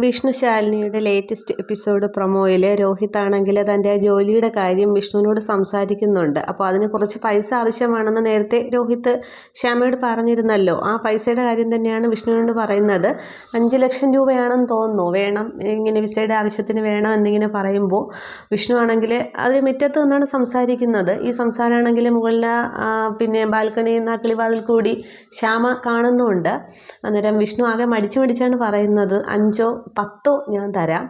വിഷ്ണുശാലിനിയുടെ latest episode പ്രൊമോയിൽ Rohit ആണെങ്കിൽ തൻ്റെ ജോലിയുടെ കാര്യം വിഷ്ണുവിനോട് സംസാരിക്കുന്നുണ്ട്. അപ്പോൾ അതിന് കുറച്ച് പൈസ ആവശ്യമാണെന്ന് നേരത്തെ രോഹിത് ശ്യാമയോട് പറഞ്ഞിരുന്നല്ലോ. ആ പൈസയുടെ കാര്യം തന്നെയാണ് വിഷ്ണുവിനോട് പറയുന്നത്. 5 ലക്ഷം രൂപയാണെന്ന് തോന്നുന്നു വേണം, ഇങ്ങനെ വിസയുടെ ആവശ്യത്തിന് വേണം എന്നിങ്ങനെ പറയുമ്പോൾ വിഷ്ണു ആണെങ്കിൽ അത് മുറ്റത്ത് നിന്നാണ് സംസാരിക്കുന്നത്. ഈ സംസാരമാണെങ്കിൽ മുകളിലെ പിന്നെ ബാൽക്കണിയിൽ നിന്ന് കിളിവാതിൽ കൂടി ശ്യാമ കാണുന്നുമുണ്ട്. അന്നേരം വിഷ്ണു ആകെ മടിച്ചാണ് പറയുന്നത്, 5 10 ഞാൻ തരാം,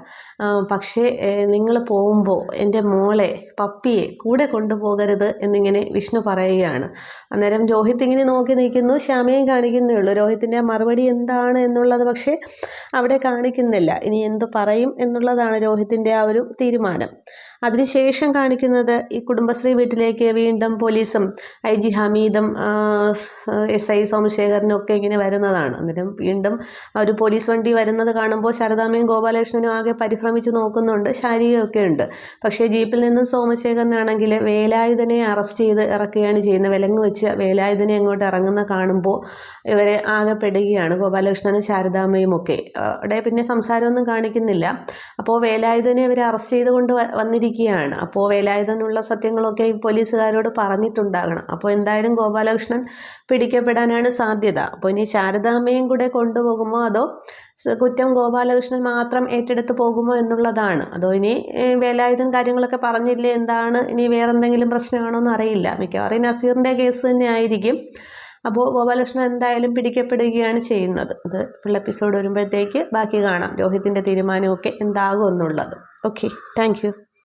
പക്ഷേ നിങ്ങൾ പോകുമ്പോൾ എൻ്റെ മോളെ പപ്പിയെ കൂടെ കൊണ്ടുപോകരുത് എന്നിങ്ങനെ വിഷ്ണു പറയുകയാണ്. അന്നേരം രോഹിത് ഇങ്ങനെ നോക്കി നിൽക്കുന്നു, ശ്യാമയും കാണിക്കുന്നേ ഉള്ളൂ. രോഹിത്തിൻ്റെ മറുപടി എന്താണ് എന്നുള്ളത് പക്ഷേ അവിടെ കാണിക്കുന്നില്ല. ഇനി എന്തു പറയും എന്നുള്ളതാണ് രോഹിത്തിൻ്റെ ആ ഒരു തീരുമാനം. അതിനുശേഷം കാണിക്കുന്നത് ഈ കുടുംബശ്രീ വീട്ടിലേക്ക് വീണ്ടും പോലീസും IG ഹമീദും SI സോമശേഖരനും ഒക്കെ ഇങ്ങനെ വരുന്നതാണ്. അന്നേരം വീണ്ടും ഒരു പോലീസ് വണ്ടി വരുന്നത് കാണുമ്പോൾ ശാരദാമ്മയും ഗോപാലകൃഷ്ണനും ആകെ പരിഭ്രമിച്ച് നോക്കുന്നുണ്ട്. ശാരീരികമൊക്കെ ഉണ്ട്. പക്ഷേ ജീപ്പിൽ നിന്നും സോമശേഖരനാണെങ്കിൽ വേലായുധനെ അറസ്റ്റ് ചെയ്ത് ഇറക്കുകയാണ് ചെയ്യുന്നത്. വിലങ്ങ് വെച്ച് വേലായുധനെ അങ്ങോട്ട് ഇറങ്ങുന്ന കാണുമ്പോൾ ഇവരെ ആകെ പെടുകയാണ്, ഗോപാലകൃഷ്ണനും ശാരദാമ്മയും ഒക്കെ. അവിടെ പിന്നെ സംസാരമൊന്നും കാണിക്കുന്നില്ല. അപ്പോൾ വേലായുധനെ ഇവർ അറസ്റ്റ് ചെയ്തുകൊണ്ട് വന്നിരിക്കുകയാണ്. അപ്പോൾ വേലായുധനുള്ള സത്യങ്ങളൊക്കെ ഈ പോലീസുകാരോട് പറഞ്ഞിട്ടുണ്ടാകണം. അപ്പോൾ എന്തായാലും ഗോപാലകൃഷ്ണൻ പിടിക്കപ്പെടാനാണ് സാധ്യത. അപ്പോൾ ഇനി ശാരദാമ്മയും കൂടെ കൊണ്ടുപോകുമോ അതോ കുറ്റം ഗോപാലകൃഷ്ണൻ മാത്രം ഏറ്റെടുത്ത് പോകുമോ എന്നുള്ളതാണ്. അതോ ഇനി വേലായുധൻ കാര്യങ്ങളൊക്കെ പറഞ്ഞില്ലേ, എന്താണ് ഇനി വേറെന്തെങ്കിലും പ്രശ്നമാണോ എന്ന് അറിയില്ല. മിക്കവാറും നസീറിൻ്റെ കേസ് തന്നെ ആയിരിക്കും. അപ്പോൾ ഗോപാലകൃഷ്ണൻ എന്തായാലും പിടിക്കപ്പെടുകയാണ് ചെയ്യുന്നത്. അത് ഫുൾ എപ്പിസോഡ് വരുമ്പോഴത്തേക്ക് ബാക്കി കാണാം രോഹിത്തിൻ്റെ തീരുമാനമൊക്കെ എന്താകും എന്നുള്ളത്. Okay, thank you.